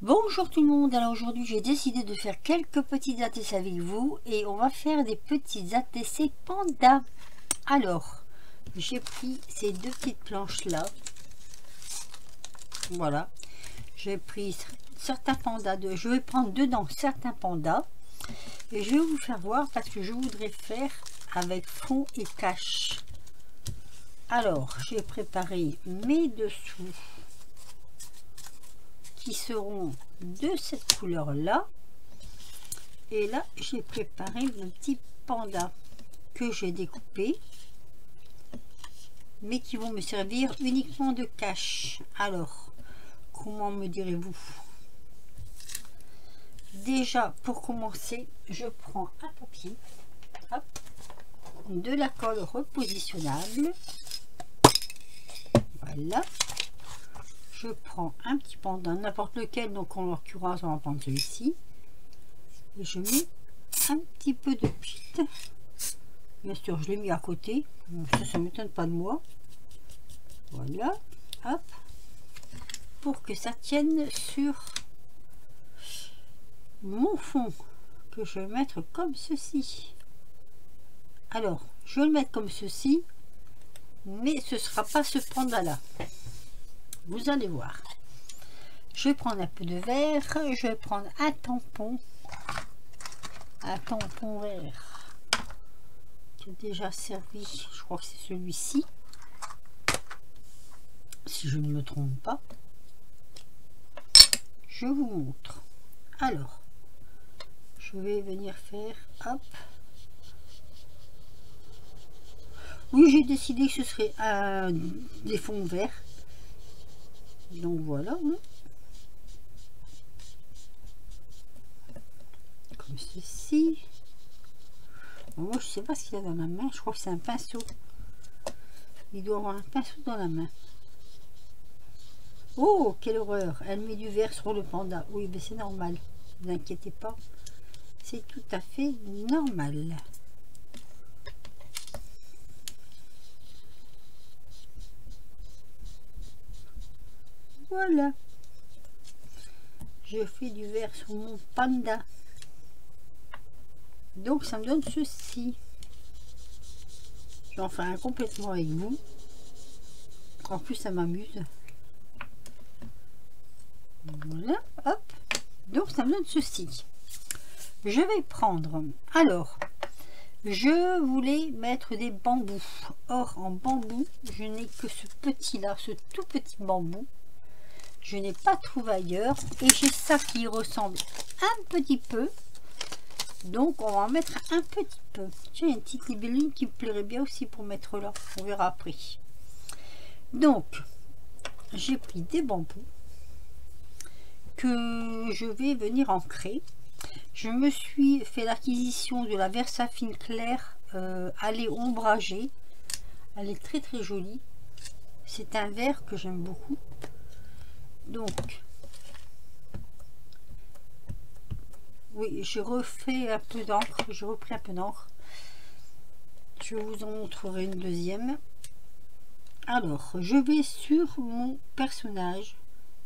Bonjour tout le monde, alors aujourd'hui j'ai décidé de faire quelques petits ATC avec vous et on va faire des petits ATC panda. Alors, j'ai pris ces deux petites planches là, voilà, j'ai pris certains pandas, je vais prendre dedans certains pandas et je vais vous faire voir parce que je voudrais faire avec fond et cache. Alors, j'ai préparé mes dessous qui seront de cette couleur là, et là j'ai préparé mon petit panda que j'ai découpé mais qui vont me servir uniquement de cache. Alors comment me direz-vous? Déjà pour commencer, je prends un papier, hop, de la colle repositionnable, voilà. Je prends un petit panda, n'importe lequel, donc en l'occurrence on va prendre celui-ci, et je mets un petit peu de pite. Bien sûr je l'ai mis à côté, ça ne m'étonne pas de moi, voilà, hop, pour que ça tienne sur mon fond que je vais mettre comme ceci. Alors je vais le mettre comme ceci, mais ce sera pas ce panda là, vous allez voir. Je vais prendre un peu de verre, je vais prendre un tampon vert qui est déjà servi, je crois que c'est celui-ci si je ne me trompe pas. Je vous montre. Alors je vais venir faire, hop, oui, j'ai décidé que ce serait des fonds verts, donc voilà, comme ceci. Bon, moi je sais pas ce qu'il y a dans la main, je crois que c'est un pinceau, il doit avoir un pinceau dans la main. Oh quelle horreur, elle met du vert sur le panda. Oui mais c'est normal, ne vous inquiétez pas, c'est tout à fait normal. Voilà, je fais du vert sur mon panda, donc ça me donne ceci. J'en ferai un complètement avec vous, en plus ça m'amuse. Voilà, hop, donc ça me donne ceci. Je vais prendre, alors je voulais mettre des bambous, or en bambou je n'ai que ce petit là, ce tout petit bambou, je n'ai pas trouvé ailleurs, et j'ai ça qui ressemble un petit peu, donc on va en mettre un petit peu. J'ai une petite libellule qui me plairait bien aussi pour mettre là, on verra après. Donc j'ai pris des bambous que je vais venir ancrer. Je me suis fait l'acquisition de la Versafine claire à lait ombragé, elle est très très jolie, c'est un vert que j'aime beaucoup. Donc oui, j'ai refait un peu d'encre, j'ai repris un peu d'encre, je vous en montrerai une deuxième. Alors je vais sur mon personnage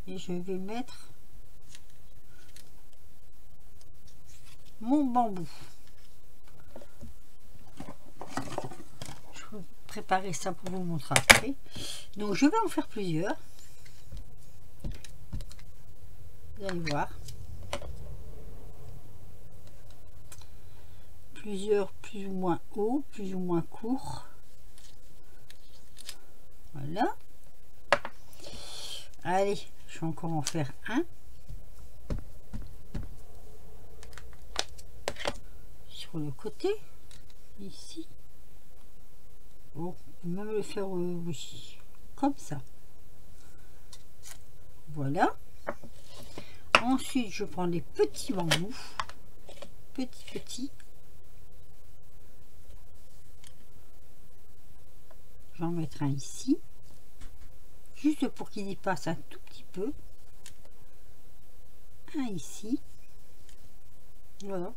et je vais mettre mon bambou. Je vais préparer ça pour vous montrer après. Donc je vais en faire plusieurs, vous allez voir, plusieurs plus ou moins hauts, plus ou moins courts, voilà. Allez, je vais encore en faire un sur le côté ici. Bon, on peut même le faire oui, comme ça, voilà. Ensuite je prends des petits bambous, petits, j'en mettrai un ici juste pour qu'il y passe un tout petit peu, un ici, voilà,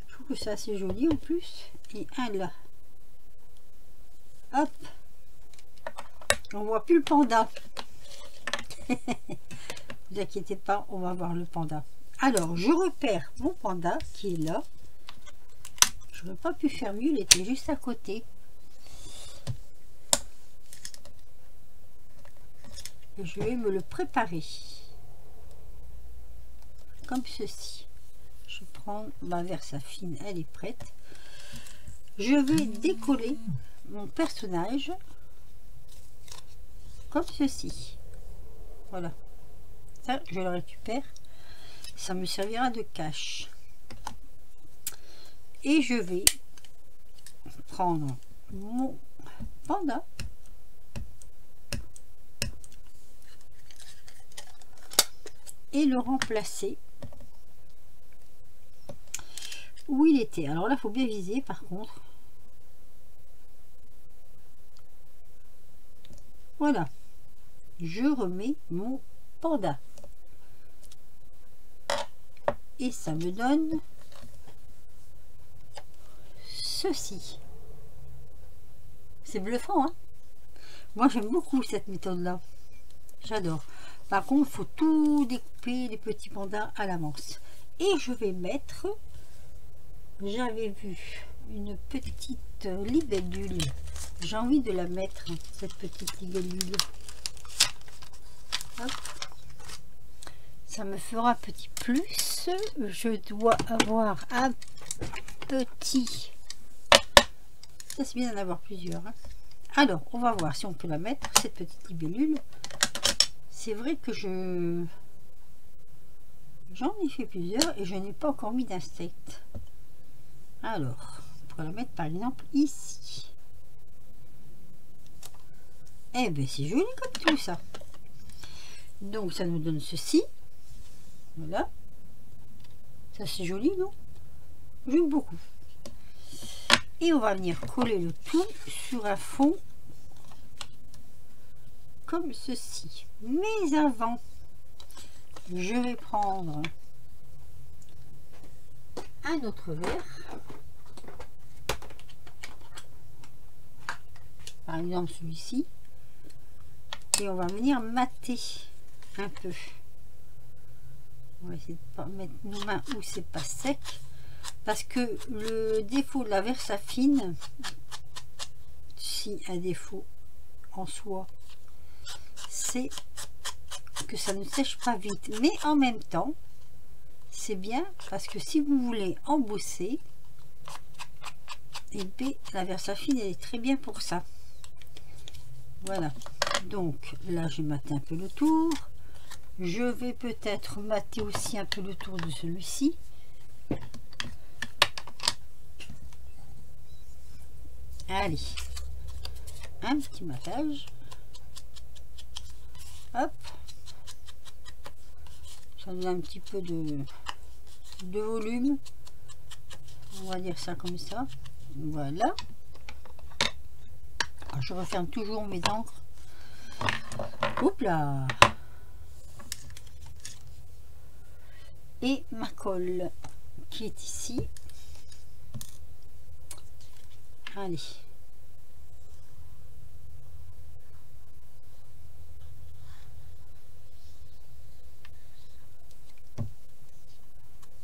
je trouve que c'est assez joli en plus, et un là, hop, on voit plus le panda. vous inquiétez pas, on va voir le panda. Alors, je repère mon panda qui est là. Je n'aurais pas pu faire mieux, il était juste à côté. Et je vais me le préparer. Comme ceci. Je prends ma Versafine, elle est prête. Je vais décoller mon personnage comme ceci. Voilà. Ça, je le récupère. Ça me servira de cache. Et je vais prendre mon panda et le remplacer où il était. Alors là, il faut bien viser par contre. Voilà. Je remets mon panda. Et ça me donne ceci. C'est bluffant, hein? Moi, j'aime beaucoup cette méthode-là. J'adore. Par contre, il faut tout découper les petits pandas à l'avance. Et je vais mettre... J'avais vu une petite libellule. J'ai envie de la mettre, cette petite libellule. Hop. Ça me fera petit plus. Je dois avoir un petit... Ça, c'est bien d'en avoir plusieurs. Hein. Alors, on va voir si on peut la mettre, cette petite libellule. C'est vrai que j'en ai fait plusieurs et je n'ai pas encore mis d'insectes. Alors, on pourrait la mettre par exemple ici. Eh bien, c'est joli comme tout ça. Donc, ça nous donne ceci. Voilà. Ça, c'est joli, non? J'aime beaucoup. Et on va venir coller le tout sur un fond comme ceci. Mais avant, je vais prendre un autre verre. Par exemple celui-ci. Et on va venir mater un peu. On va essayer de ne pas mettre nos mains où c'est pas sec. Parce que le défaut de la Versafine, si un défaut en soi, c'est que ça ne sèche pas vite. Mais en même temps, c'est bien parce que si vous voulez embosser, et bien, la Versafine elle est très bien pour ça. Voilà. Donc là, j'ai maté un peu le tour. Je vais peut-être mater aussi un peu le tour de celui-ci. Allez, un petit matage. Hop. Ça donne un petit peu de volume. On va dire ça comme ça. Voilà. Alors, je referme toujours mes encres. Oups là. Et ma colle qui est ici. Allez.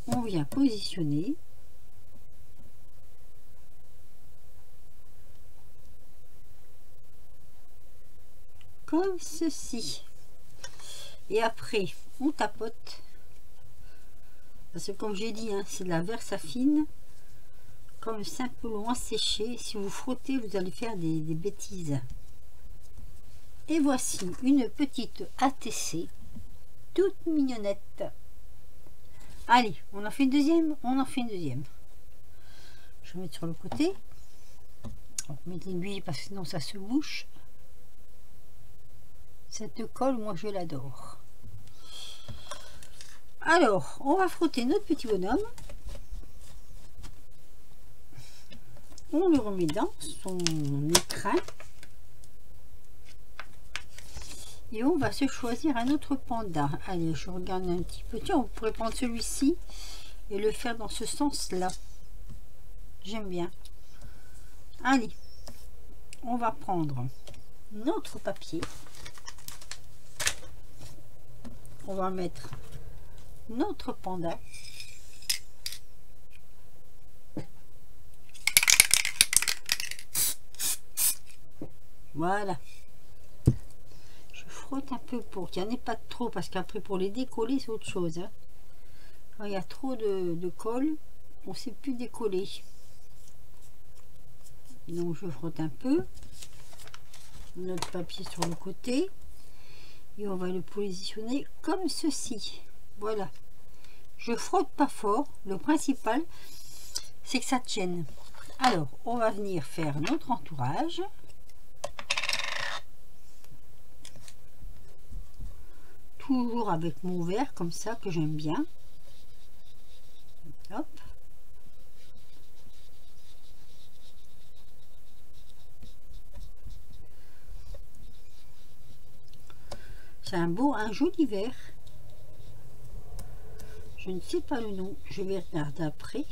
On vient positionner. Comme ceci. Et après, on tapote. Parce que comme j'ai dit, hein, c'est de la Versafine. Comme c'est un peu loin séché, si vous frottez, vous allez faire des bêtises. Et voici une petite ATC, toute mignonnette. Allez, on en fait une deuxième. On en fait une deuxième. Je vais mettre sur le côté. On va mettre l'aiguille parce que sinon ça se bouche. Cette colle, moi je l'adore. Alors, on va frotter notre petit bonhomme. On le remet dans son écrin. Et on va se choisir un autre panda. Allez, je regarde un petit peu. Tiens, on pourrait prendre celui-ci et le faire dans ce sens-là. J'aime bien. Allez, on va prendre notre papier. on va mettre notre panda. Voilà. Je frotte un peu pour qu'il n'y en ait pas trop, parce qu'après pour les décoller c'est autre chose. Hein. Quand il y a trop de colle, on ne sait plus décoller. Donc je frotte un peu. Notre papier sur le côté. Et on va le positionner comme ceci. Voilà. Je frotte pas fort. Le principal, c'est que ça tienne. Alors, on va venir faire notre entourage. Toujours avec mon verre comme ça que j'aime bien. Hop. C'est un joli verre. Je ne sais pas le nom. Je vais regarder après.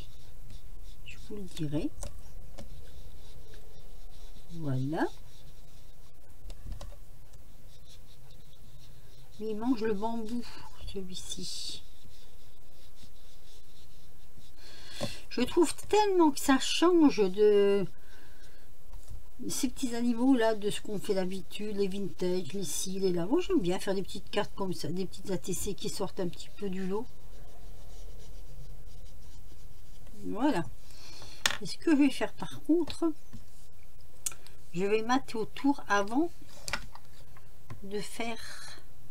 Je vous le dirai. Voilà. Mais il mange le bambou, celui-ci. Je trouve tellement que ça change de ces petits animaux là, de ce qu'on fait d'habitude, les vintage, les ci, les là. Moi j'aime bien faire des petites cartes comme ça, des petites ATC qui sortent un petit peu du lot. Voilà. Et ce que je vais faire par contre, je vais mater autour avant de faire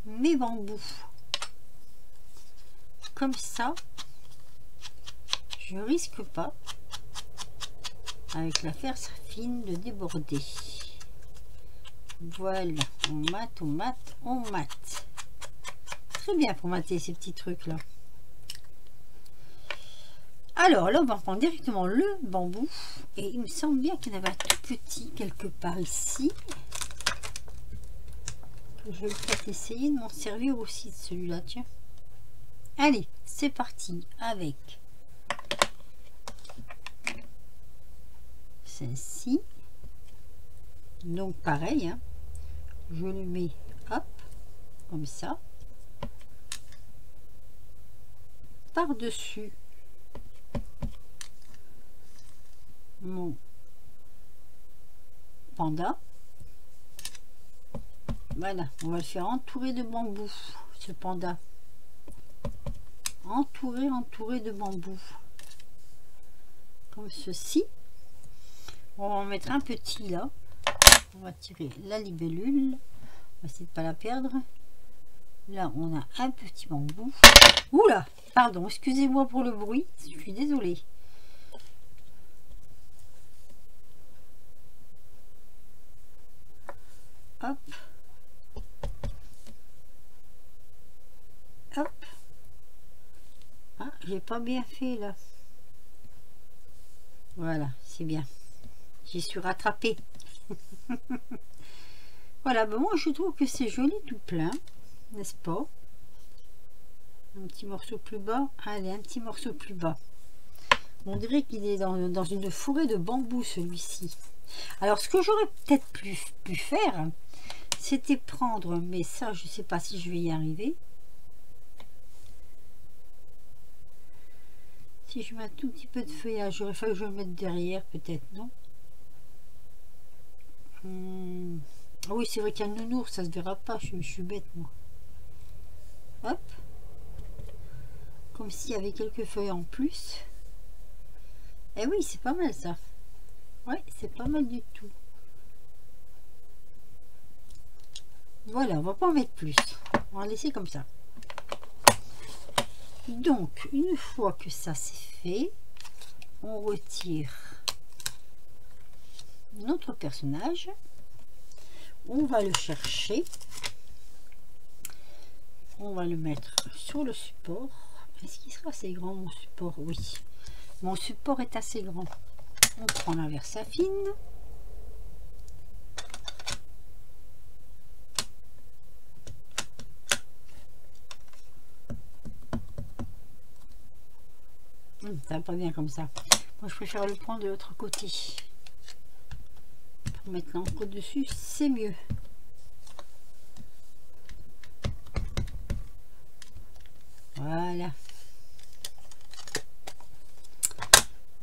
mes bambous. Comme ça, je risque pas, avec la farce fine, de déborder. Voilà, on mate, on mate, on mate. Très bien pour mater ces petits trucs là. Alors là, on va prendre directement le bambou. Et il me semble bien qu'il y en avait un tout petit quelque part ici. Je vais peut-être essayer de m'en servir aussi de celui-là, tiens. Allez, c'est parti avec celle-ci. Donc pareil, hein, je le mets, hop, comme ça, par-dessus mon panda. Voilà, on va le faire entourer de bambou, ce panda. Entouré de bambou. Comme ceci. On va en mettre un petit là. On va tirer la libellule. On va essayer de ne pas la perdre. Là, on a un petit bambou. Oula, pardon, excusez-moi pour le bruit. Je suis désolée. Hop. Hop. Ah, j'ai pas bien fait là. Voilà, c'est bien. J'y suis rattrapée. Voilà, ben moi je trouve que c'est joli tout plein, n'est-ce pas? Un petit morceau plus bas. Allez, un petit morceau plus bas. On dirait qu'il est dans une forêt de bambou celui-ci. Alors ce que j'aurais peut-être pu faire, c'était prendre, mais ça je sais pas si je vais y arriver. Si je mets un tout petit peu de feuillage, j'aurais fallu que je le mette derrière, peut-être, non? Ah oui, c'est vrai qu'il y a un nounours, ça se verra pas, je suis bête, moi. Hop. Comme s'il y avait quelques feuilles en plus. Eh oui, c'est pas mal, ça. Ouais, c'est pas mal du tout. Voilà, on va pas en mettre plus. On va laisser comme ça. Donc, une fois que ça c'est fait, on retire notre personnage. On va le chercher. On va le mettre sur le support. Est-ce qu'il sera assez grand mon support? Oui. Mon support est assez grand. On prend la Versafine. Ça va pas bien comme ça. Moi je préfère le prendre de l'autre côté. Pour mettre l'encre dessus, c'est mieux.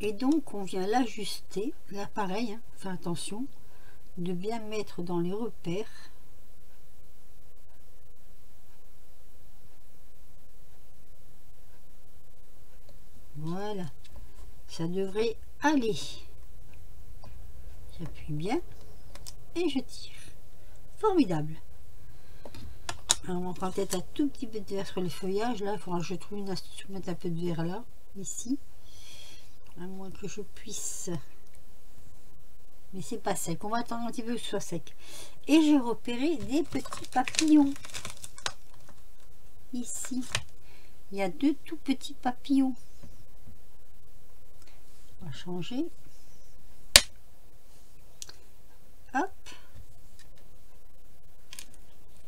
Et donc on vient l'ajuster, là pareil, hein, fais attention de bien mettre dans les repères. Voilà, ça devrait aller. J'appuie bien et je tire. Formidable. Alors, on prend peut-être un tout petit peu de verre sur le feuillage. Là, il faudra que je trouve une astuce pour mettre un peu de verre là, ici. À moins que je puisse. Mais c'est pas sec. On va attendre un petit peu que ce soit sec. Et j'ai repéré des petits papillons. Ici. Il y a deux tout petits papillons. On va changer. Hop.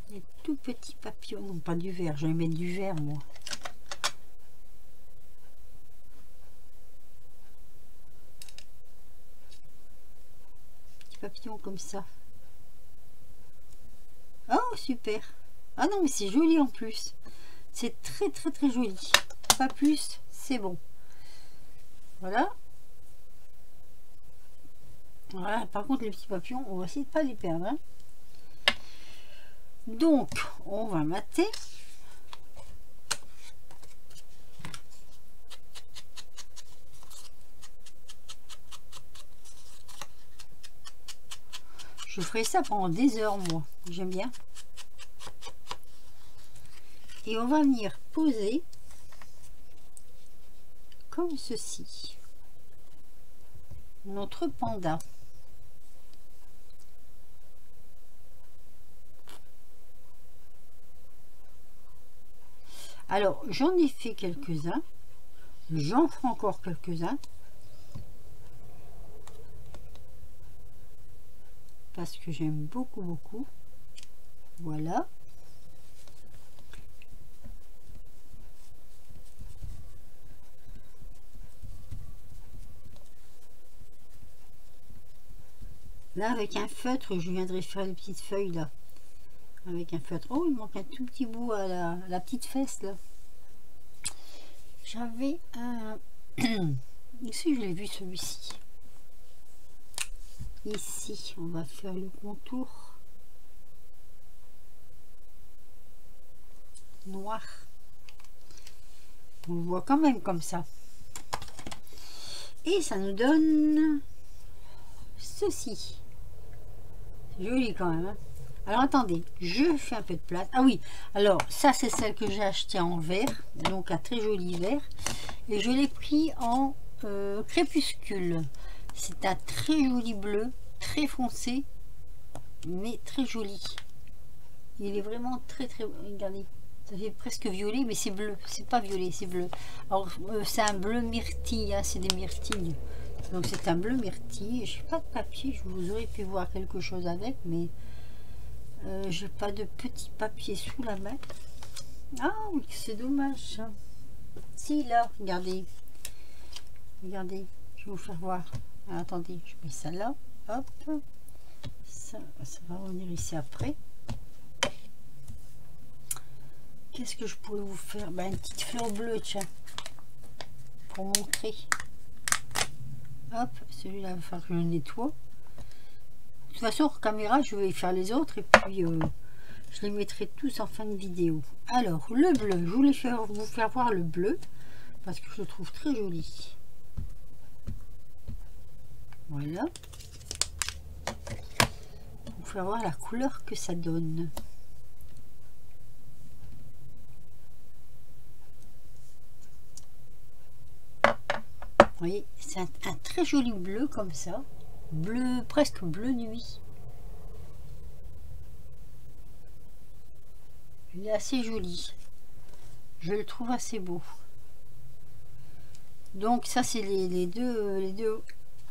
Des tout petits papillons. Non, pas du vert. Je vais mettre du vert, moi. Petits papillons comme ça. Oh, super. Ah non, mais c'est joli en plus. C'est très, très, très joli. Pas plus, c'est bon. Voilà. Voilà. Par contre, les petits papillons, on va essayer de ne pas les perdre. Hein. Donc, on va mater. Je ferai ça pendant des heures, moi. J'aime bien. Et on va venir poser comme ceci notre panda. Alors, j'en ai fait quelques-uns. J'en ferai encore quelques-uns. Parce que j'aime beaucoup, beaucoup. Voilà. Là, avec un feutre, je viendrai faire les petites feuilles là. Avec un feutre. Oh, il manque un tout petit bout à la petite fesse là. J'avais un... Ici, je l'ai vu celui-ci. Ici, on va faire le contour noir. On le voit quand même comme ça. Et ça nous donne ceci. C'est joli quand même. Hein. Alors attendez, je fais un peu de place. Ah oui, alors ça c'est celle que j'ai acheté en vert, donc un très joli vert. Et je l'ai pris en crépuscule. C'est un très joli bleu, très foncé, mais très joli. Il est vraiment très très... Regardez, ça fait presque violet, mais c'est bleu. C'est pas violet, c'est bleu. Alors c'est un bleu myrtille, hein, c'est des myrtilles. Donc c'est un bleu myrtille. Je n'ai pas de papier, je vous aurais pu voir quelque chose avec, mais j'ai pas de petit papier sous la main. Ah oui, c'est dommage. Si là, regardez. Regardez, je vais vous faire voir. Alors, attendez, je mets ça là. Hop. Ça va revenir ici après. Qu'est-ce que je pourrais vous faire? Ben, une petite fleur bleue, tiens. Pour montrer. Hop, celui-là, il va falloir que je le nettoie. De toute façon, hors caméra, je vais faire les autres et puis je les mettrai tous en fin de vidéo. Alors, le bleu, je voulais vous faire voir le bleu parce que je le trouve très joli. Voilà. Pour vous faire voir la couleur que ça donne. Vous voyez, c'est un très joli bleu comme ça. Bleu, presque bleu nuit. Il est assez joli. Je le trouve assez beau. Donc ça c'est les deux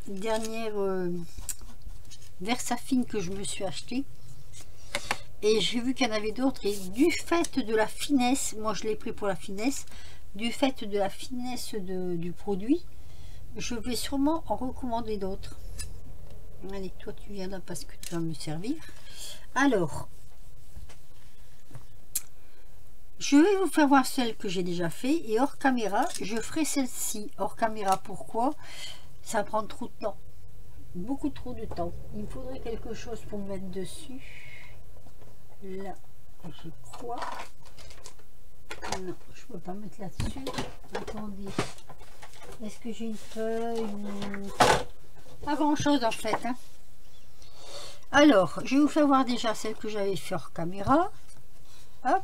dernières Versafine que je me suis acheté. Et j'ai vu qu'il y en avait d'autres. Et du fait de la finesse, moi je l'ai pris pour la finesse. Du fait de la finesse du produit, je vais sûrement en recommander d'autres. Allez, toi tu viens là parce que tu vas me servir. Alors, je vais vous faire voir celle que j'ai déjà fait et hors caméra, je ferai celle-ci. Hors caméra, pourquoi? ça prend trop de temps, beaucoup trop de temps. Il me faudrait quelque chose pour me mettre dessus. Là, je crois. Non, je peux pas mettre là-dessus. Attendez. Est-ce que j'ai une feuille ou... Pas grand-chose en fait. Hein. Alors, je vais vous faire voir déjà celle que j'avais fait hors caméra. Hop.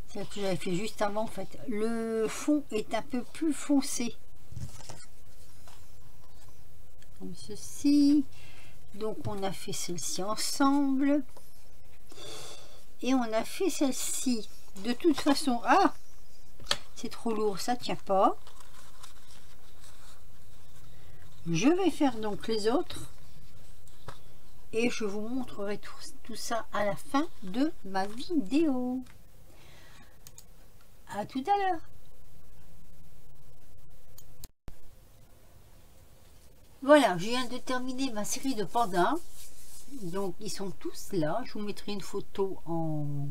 Celle que j'avais fait juste avant en fait. Le fond est un peu plus foncé. Comme ceci. Donc on a fait celle-ci ensemble. Et on a fait celle-ci. De toute façon, ah, c'est trop lourd, ça tient pas. Je vais faire donc les autres. Et je vous montrerai tout ça à la fin de ma vidéo. À tout à l'heure. Voilà, je viens de terminer ma série de pandas. Donc ils sont tous là. Je vous mettrai une photo en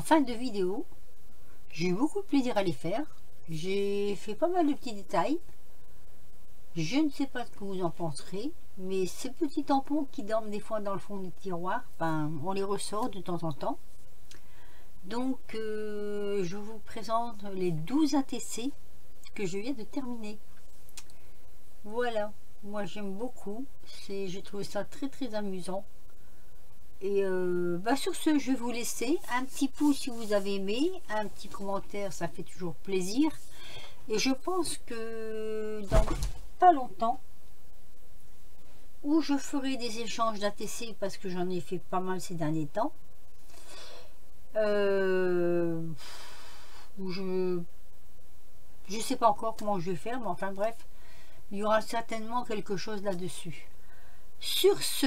fin de vidéo. J'ai eu beaucoup de plaisir à les faire. J'ai fait pas mal de petits détails. Je ne sais pas ce que vous en penserez, mais ces petits tampons qui dorment des fois dans le fond des tiroirs, ben, on les ressort de temps en temps. Donc je vous présente les 12 ATC que je viens de terminer. Voilà, moi j'aime beaucoup, j'ai trouvé ça très très amusant. Et bah sur ce, je vais vous laisser un petit pouce si vous avez aimé, un petit commentaire, ça fait toujours plaisir. Et je pense que dans pas longtemps, où je ferai des échanges d'ATC parce que j'en ai fait pas mal ces derniers temps. Où je sais pas encore comment je vais faire, mais enfin bref, il y aura certainement quelque chose là-dessus. Sur ce,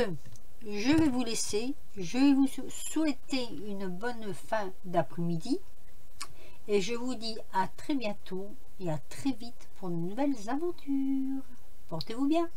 je vais vous laisser. Je vais vous souhaiter une bonne fin d'après-midi. Et je vous dis à très bientôt et à très vite pour de nouvelles aventures. Portez-vous bien.